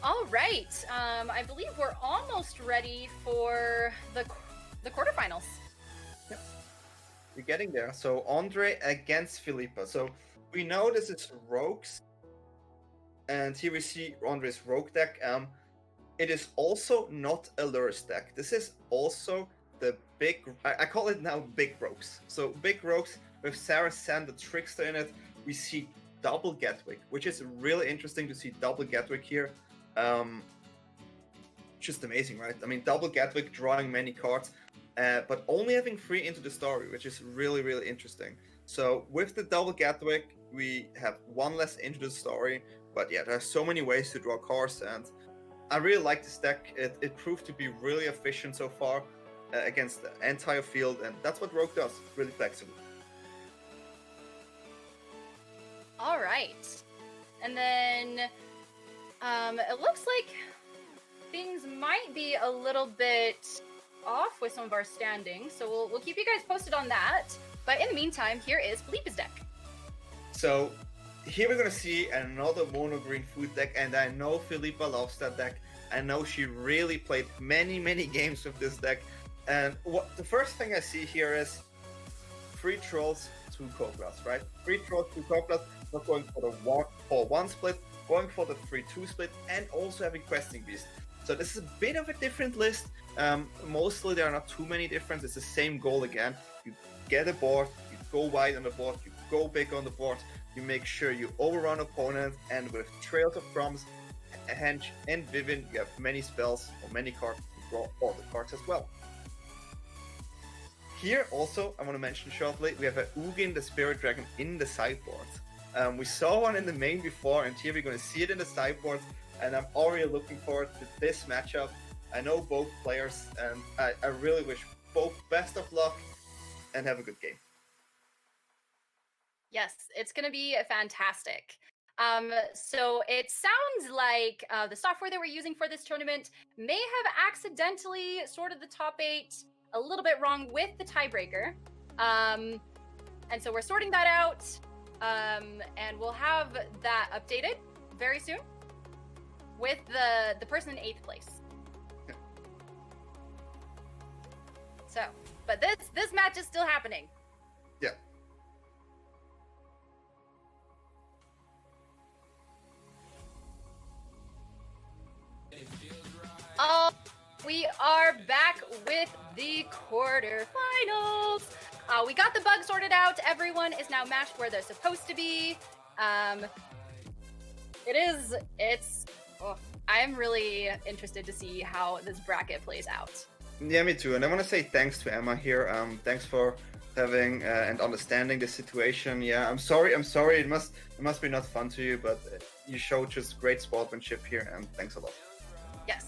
All right. I believe we're almost ready for the quarterfinals. Yep. We're getting there. So Andre against Filipa. So we know this is rogues, and here we see Andre's rogue deck. It is also not a Lurus deck. This is also the big. I call it now big rogues. So big rogues with Sarah Sand, the trickster in it. We see double Gatwick, which is really interesting to see double Gatwick here. Just amazing, right? I mean, double Gatwick drawing many cards, but only having 3 into the story, which is really, really interesting. So with the double Gatwick, we have 1 less into the story, but yeah, there are so many ways to draw cards, and I really like this deck. It proved to be really efficient so far against the entire field, and that's what Rogue does, really flexible. All right. And then it looks like things might be a little bit off with some of our standings, so we'll keep you guys posted on that. But in the meantime, here is Felipe's deck. So here we're gonna see another mono green food deck, and I know Filipa loves that deck. I know she really played many games with this deck. And what the first thing I see here is 3 trolls, 2 Cobras, right? 3 trolls, 2 Cobras, not going for the 4-1 split, going for the 3-2 split, and also having Questing Beast. So this is a bit of a different list. Mostly there are not too many differences. It's the same goal again. You get a board, you go wide on the board, you go big on the board, you make sure you overrun opponents, and with Trails of Promise, Henge, and Vivin, you have many spells or many cards to draw all the cards as well. Here also, I want to mention shortly, we have a Ugin the Spirit Dragon in the sideboard. We saw one in the main before, and here we're going to see it in the sideboard, and I'm already looking forward to this matchup. I know both players, and I really wish both best of luck and have a good game. Yes, it's going to be fantastic. So it sounds like the software that we're using for this tournament may have accidentally sorted the top 8 a little bit wrong with the tiebreaker. And so we're sorting that out, and we'll have that updated very soon with the person in 8th place. So, but this match is still happening. Yeah. We are back with the quarterfinals. We got the bug sorted out. Everyone is now matched where they're supposed to be. I'm really interested to see how this bracket plays out. Yeah, me too. And I want to say thanks to Emma here. Thanks for having and understanding the situation. Yeah, I'm sorry. It must be not fun to you, but you showed just great sportsmanship here, and thanks a lot. Yes.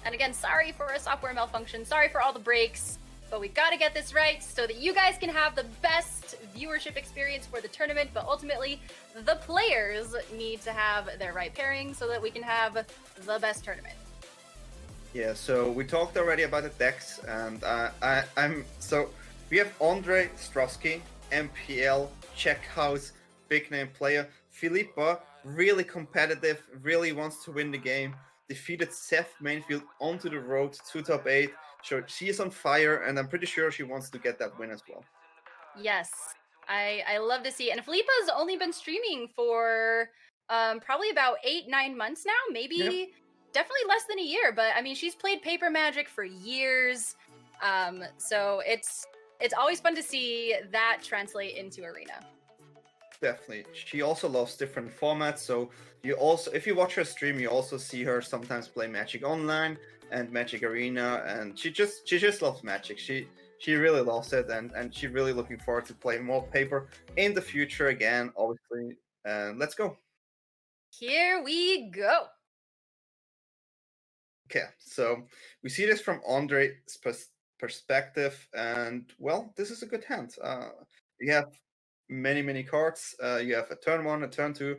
And again, sorry for a software malfunction. Sorry for all the breaks, but we got to get this right so that you guys can have the best viewership experience for the tournament. But ultimately, the players need to have their right pairing so that we can have the best tournament. Yeah, so we talked already about the decks, and so we have ondrejstrasky, MPL, Czech House, big name player. Filipa, really competitive, really wants to win the game. Defeated Seth Mainfield onto the road to top 8. So she is on fire, and I'm pretty sure she wants to get that win as well. Yes, I love to see it. And Filipa's only been streaming for probably about 8-9 months now, maybe definitely less than a year. But I mean, she's played Paper Magic for years, so it's always fun to see that translate into Arena. Definitely. She also loves different formats. So you also, if you watch her stream, you also see her sometimes play Magic Online and Magic Arena, and she just loves Magic. She really loves it, and she's really looking forward to playing more Paper in the future again, obviously. Let's go. Here we go. Okay, so we see this from Andre's perspective, and well, this is a good hand. You have many cards. You have a turn 1, a turn 2,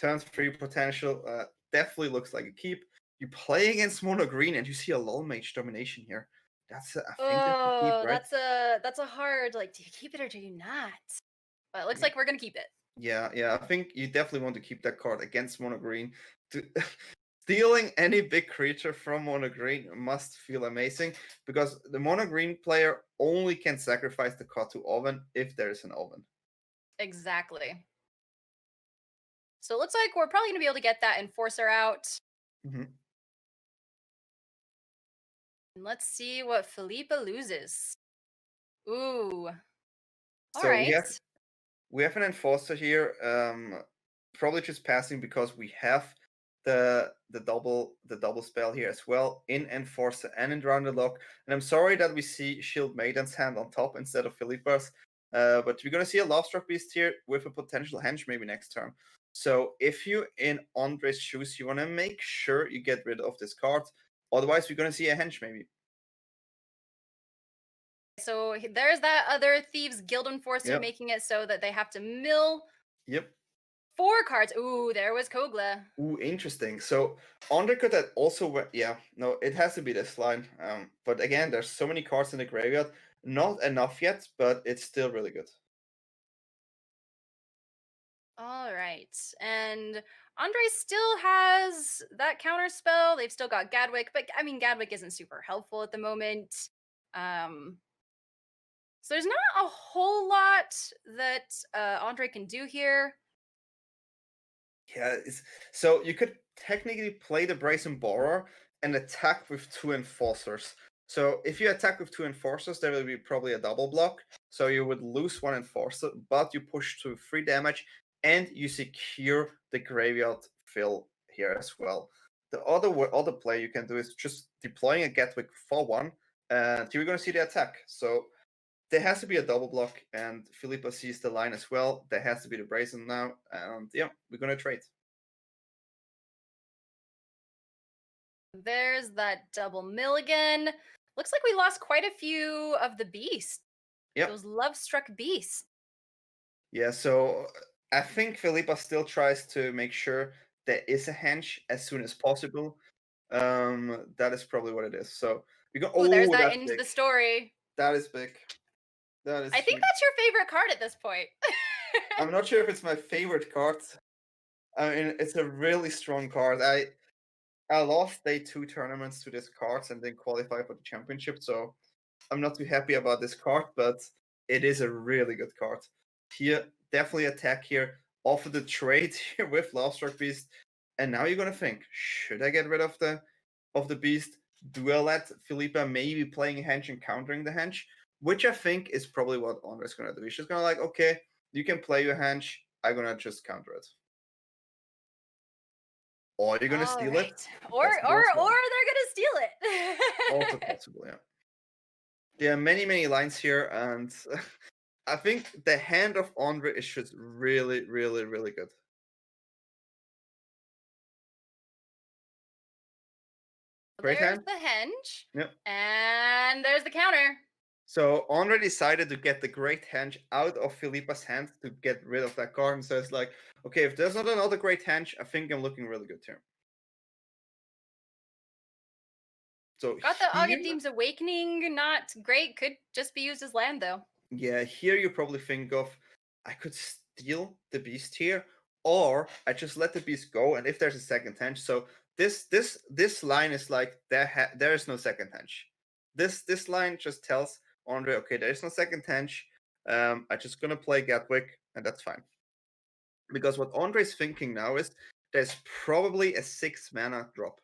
turn 3 potential. Definitely looks like a keep. You play against mono green, and you see a Lol Mage domination here. That's I think that's a keep, right? That's a hard, like, do you keep it or do you not? But it looks like we're gonna keep it. Yeah, I think you definitely want to keep that card against mono green. stealing any big creature from mono green must feel amazing, because the mono green player only can sacrifice the card to oven if there is an oven. Exactly. So it looks like we're probably going to be able to get that Enforcer out. Mm-hmm. And let's see what Felipa loses. Ooh. All So right. we have an Enforcer here, probably just passing because we have the double spell here as well in Enforcer and in Rounded Lock. And I'm sorry that we see Shield Maiden's hand on top instead of Felipa's, but we're gonna see a Love Struck Beast here with a potential hench maybe next turn. So if you in Ondrej's shoes, you wanna make sure you get rid of this card. Otherwise, we're gonna see a hench maybe. So there's that other Thieves Guild Enforcer Yep. making it so that they have to mill Yep. 4 cards. Ooh, there was Kogla. Ooh, interesting. So Andre could that also, yeah, no, it has to be this line. But again, there's so many cards in the graveyard, not enough yet, but it's still really good. All right. And Andre still has that counter spell. They've still got Gadwick, but I mean, Gadwick isn't super helpful at the moment. So there's not a whole lot that Andre can do here. Yeah, so you could technically play the Brazen Borer and attack with 2 Enforcers. So if you attack with 2 Enforcers, there will be probably a double block. So you would lose 1 Enforcer, but you push to 3 damage and you secure the graveyard fill here as well. The other play you can do is just deploying a Gatwick for 1, and you're going to see the attack. So there has to be a double block, and Filipa sees the line as well. There has to be the Brazen now, and yeah, we're going to trade. There's that double mill again. Looks like we lost quite a few of the beasts. Yep. Those love struck beasts. Yeah, so I think Filipa still tries to make sure there is a hench as soon as possible. That is probably what it is. So we go. Ooh, there's that that's into big. the story. That is big. That is. I think huge. that's your favorite card at this point. I'm not sure if it's my favorite card. I mean, it's a really strong card. I lost day 2 tournaments to this card and then qualify for the championship, so I'm not too happy about this card, but it is a really good card. Here, definitely attack here, offer the trade here with Lovestruck Beast, and now you're gonna think, should I get rid of the beast? Do I let Filipa maybe playing a hench and countering the hench? Which I think is probably what Andre's gonna do. He's just gonna like, okay, you can play your hench, I'm gonna just counter it. Or you're gonna steal it. Or they're gonna steal it. Also possible, yeah. There are many lines here, and I think the hand of Andre is just really good. Great there's hand. the henge. Yep. And there's the counter. So Andre decided to get the great henge out of Filipa's hand to get rid of that card, and so it's like, okay, if there's not another great henge, I think I'm looking really good here. So Got the Agadeem's Awakening, not great. Could just be used as land though. Yeah, here you probably think of, I could steal the beast here, or I just let the beast go, and if there's a second henge, so this line is like there is no second henge. This line just tells Andre, okay, there is no second henge. I'm just gonna play Gatwick, and that's fine. Because what Andre's thinking now is there's probably a 6 mana drop.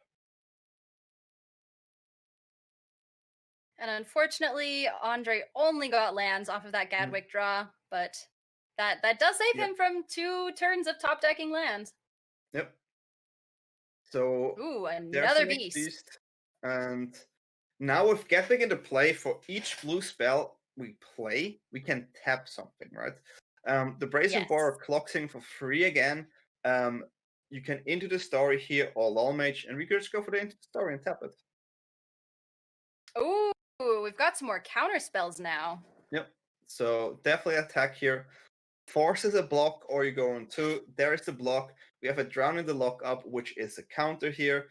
And unfortunately, Andre only got lands off of that Gadwick draw, but that does save him from 2 turns of top decking lands. Yep. So ooh, another beast. And now with Gatwick into play, for each blue spell we play, we can tap something, right? The Brazen Borer clocks in for free again. You can Into the Story here or Lol Mage, and we can just go for the Into the Story and tap it. Ooh, we've got some more counter spells now. Yep. So definitely attack here. Forces a block, or you go on 2. There is the block. We have a Drown in the Lockup, which is a counter here.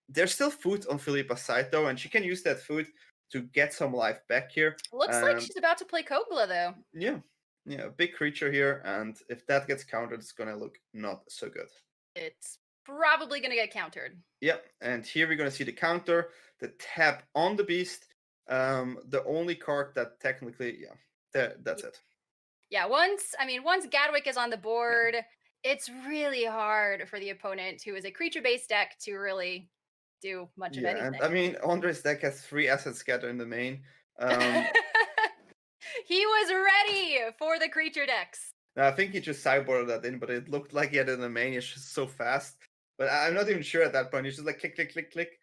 There's still food on Filipa's side though, and she can use that food to get some life back here. Looks like she's about to play Kogla though. Yeah, big creature here, and if that gets countered, it's gonna look not so good. It's probably going to get countered. Yep, and here we're gonna see the counter, the tap on the beast. The only card that technically, that's it. Yeah, once Gadwick is on the board, it's really hard for the opponent, who is a creature-based deck, to really do much of Yeah, and anything. I mean, Andre's deck has 3 Asset Scatter in the main. He was ready for the creature decks. I think he just sideboarded that in, but it looked like he had it in the main. It's just so fast. But I'm not even sure at that point. He's just like click, click, click, click.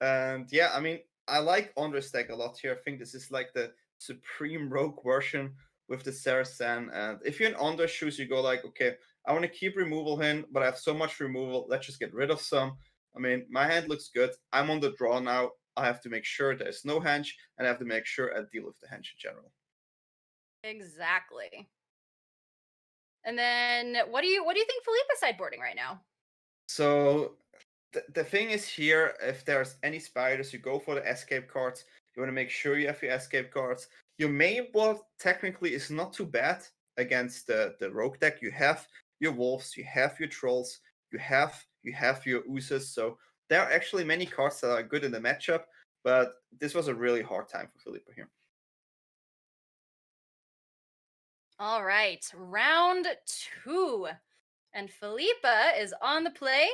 And yeah, I mean, I like Andre's deck a lot here. I think this is like the supreme rogue version with the Sarasan. And if you're in Andre's shoes, you go like, okay, I want to keep removal in, but I have so much removal. Let's just get rid of some. I mean, my hand looks good. I'm on the draw now. I have to make sure there's no hench, and I have to make sure I deal with the hench in general. Exactly. And then what do you think Felipe's sideboarding right now? So the thing is here, if there's any spiders, you go for the escape cards. You want to make sure you have your escape cards. Your main board technically is not too bad against the rogue deck. You have your wolves, you have your trolls, you have your oozes. So there are actually many cards that are good in the matchup, but this was a really hard time for Felipe here. All right, round 2. And Felipe is on the play.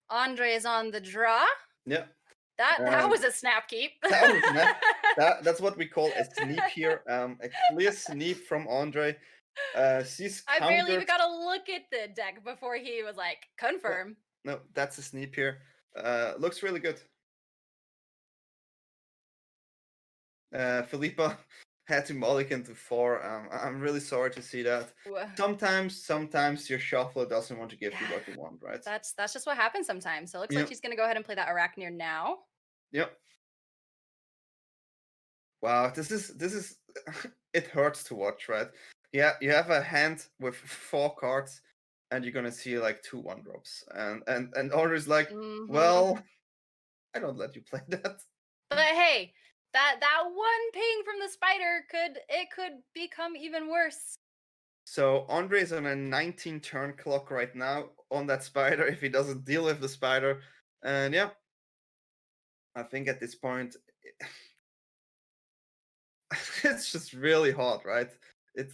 Andre is on the draw. Yeah. That was a snap keep. That's what we call a sneap here. A clear sneap from Andre. She's I barely countered. even got to look at the deck before he was like, confirm. No, that's a sneap here. Looks really good. Filipa had to mulligan to 4. I'm really sorry to see that. Sometimes your shuffler doesn't want to give you what you want, right? That's just what happens sometimes. So it looks like she's gonna go ahead and play that Arachneer now. Yep. Wow, this is it hurts to watch, right? Yeah, you have a hand with 4 cards, and you're gonna see like 2 1-drops, and Order's like, well, I don't let you play that. But hey, that one ping from the spider could become even worse. So Andre is on a 19 turn clock right now on that spider if he doesn't deal with the spider. And yeah, I think at this point, it's just really hard, right?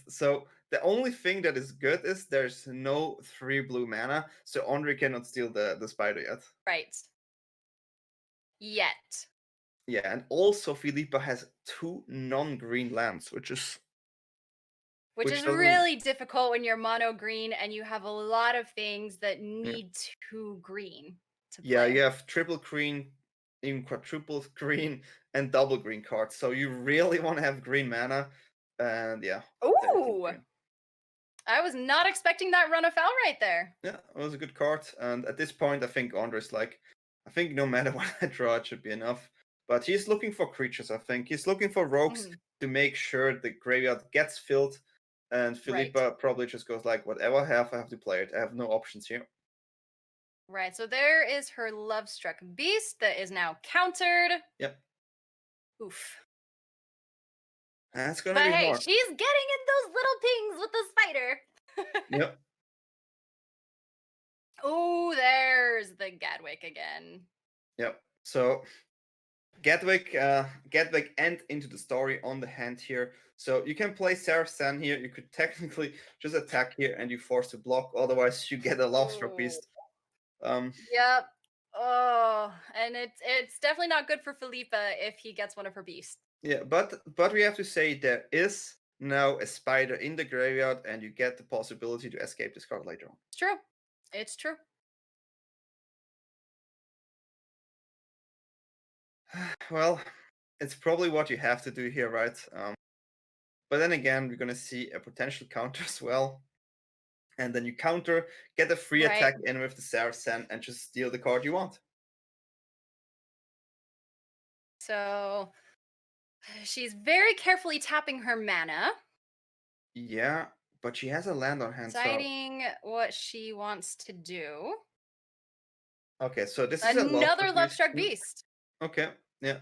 So the only thing that is good is there's no 3 blue mana, so Andre cannot steal the spider yet. Right. Yet. Yeah, and also Filipa has 2 non-green lands, which is really difficult when you're mono green and you have a lot of things that need 2 green to play. Yeah, you have triple green, even quadruple green, and double green cards. So you really want to have green mana, and yeah. Ooh! I was not expecting that run afoul right there. Yeah, it was a good card, and at this point, I think Andre's like, I think no matter what I draw, it should be enough. But he's looking for creatures, I think. He's looking for rogues to make sure the graveyard gets filled, and Filipa probably just goes like, whatever I have to play it. I have no options here. Right, so there is her Lovestruck Beast that is now countered. Yep. Oof. That's gonna be hard. But hey, she's getting in those little pings with the spider. Yep. Oh, there's the Gadwick again. Yep. So Gadwick end into the story on the hand here. So you can play Sarasan here. You could technically just attack here and you force to block. Otherwise, you get a Lovestruck Beast. Yep. Oh, and it's definitely not good for Filipa if he gets one of her beasts. Yeah, but we have to say there is now a spider in the graveyard, and you get the possibility to escape this card later on. It's true. It's true. Well, it's probably what you have to do here, right? But then again, we're gonna see a potential counter as well. And then you counter, get a free attack in with the Sarasan, and just steal the card you want. So she's very carefully tapping her mana. Yeah, but she has a land on hand. Deciding what she wants to do. Okay, so this is another Lovestruck Beast. Okay, yeah.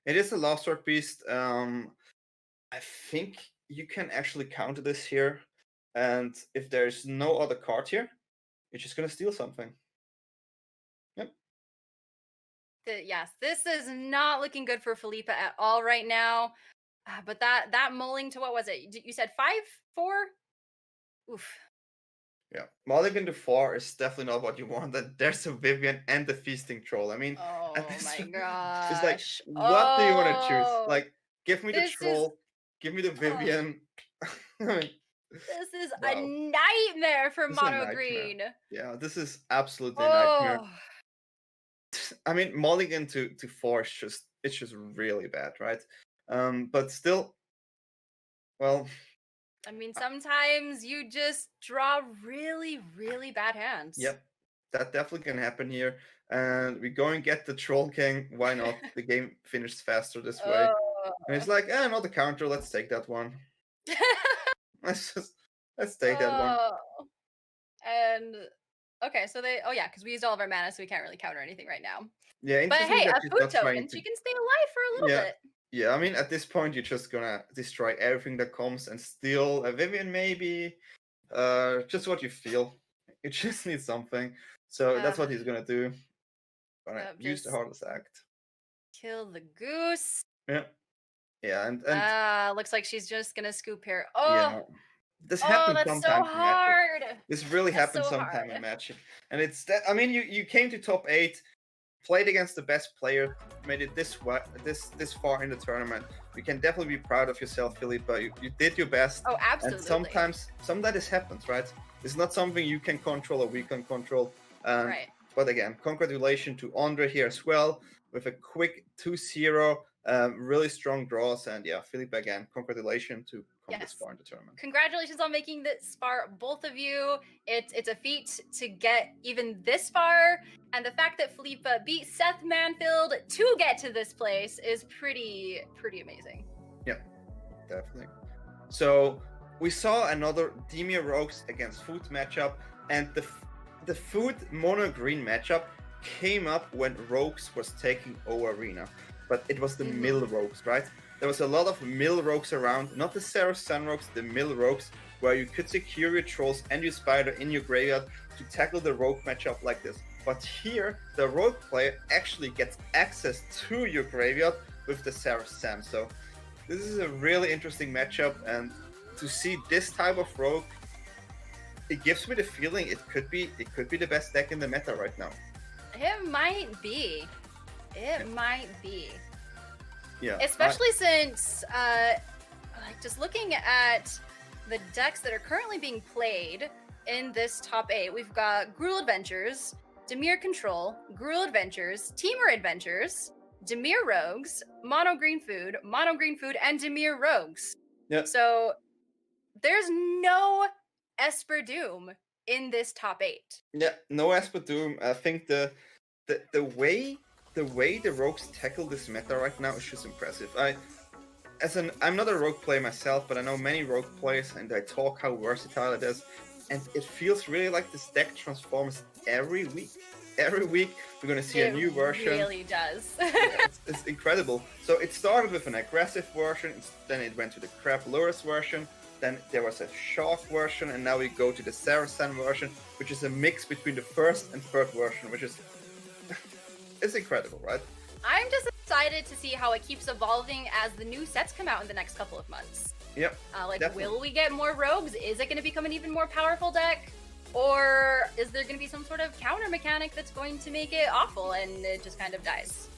It is a Lovestruck Beast. I think you can actually counter this here. And if there's no other card here, you're just gonna steal something. Yes, this is not looking good for Felipa at all right now. But that mulling to what was it? You said 5-4? Oof. Yeah, mulligan to 4 is definitely not what you want. And there's a Vivian and the feasting troll. I mean, at Oh this my it's like, gosh. what do you want to choose? Oh, Like, give me the this is troll, give me the oh, Vivian. I mean, this is a wow, nightmare for this is a mono nightmare. green. Yeah, this is absolutely a nightmare. Oh, I mean, mulligan to 4 is just really bad, right? But still, well, I mean, sometimes you just draw really, really bad hands. yep, that definitely can happen here. And we go and get the Troll King. Why not? The game finishes faster this way. Oh. And it's like, not a counter. Let's take that one. Let's take that one. Oh. And okay, so oh yeah, because we used all of our mana, so we can't really counter anything right now. Yeah, But interesting hey, that a she's food not trying token, to. she can stay alive for a little Yeah, bit. yeah. I mean, at this point, you're just gonna destroy everything that comes and steal a Vivian, maybe. Just what you feel. You just need something. So that's what he's gonna do. Gonna use the Just hardest act. kill the goose. Yeah, yeah, and Looks like she's just gonna scoop here. yeah, Oh, this oh, happens that's so sometimes in matches. hard. This really That's happens so sometime in hard. matches, and it's that. I mean, you came to top 8, played against the best player, made it this far in the tournament. You can definitely be proud of yourself, Filipa. You did your best. Oh, absolutely. And sometimes this happens, right? It's not something you can control or we can control. Right. But again, congratulations to Andre here as well with a quick 2-0. Really strong draws, and yeah, Filipa again, congratulations to come this far in the tournament. Congratulations on making this far, both of you. It's a feat to get even this far, and the fact that Filipa beat Seth Manfield to get to this place is pretty amazing. Yeah, definitely. So we saw another Demir Rogues against Food matchup, and the Food mono green matchup came up when Rogues was taking over Arena, but it was the Mill Rogues, right? There was a lot of Mill Rogues around, not the Seraph Sun Rogues, the Mill Rogues, where you could secure your Trolls and your Spider in your graveyard to tackle the Rogue matchup like this. But here, the Rogue player actually gets access to your graveyard with the Seraph Sun. So this is a really interesting matchup, and to see this type of Rogue, it gives me the feeling it could be the best deck in the meta right now. It might be. It might be. Yeah. Especially since, like, just looking at the decks that are currently being played in this top 8, we've got Gruul Adventures, Dimir Control, Gruul Adventures, Temur Adventures, Dimir Rogues, Mono Green Food, and Dimir Rogues. Yeah. So there's no Esper Doom in this top 8. Yeah, no Esper Doom. I think the way the Rogues tackle this meta right now is just impressive. I'm not a Rogue player myself, but I know many Rogue players, and I talk how versatile it is, and it feels really like this deck transforms every week. Every week we're gonna see a new version. It really does. Yeah, it's incredible. So it started with an aggressive version, then it went to the Crab Lures version, then there was a Shark version, and now we go to the Saracen version, which is a mix between the first and third version, which is it's incredible, right? I'm just excited to see how it keeps evolving as the new sets come out in the next couple of months. Yep. Definitely. Will we get more rogues? Is it going to become an even more powerful deck? Or is there going to be some sort of counter mechanic that's going to make it awful and it just kind of dies?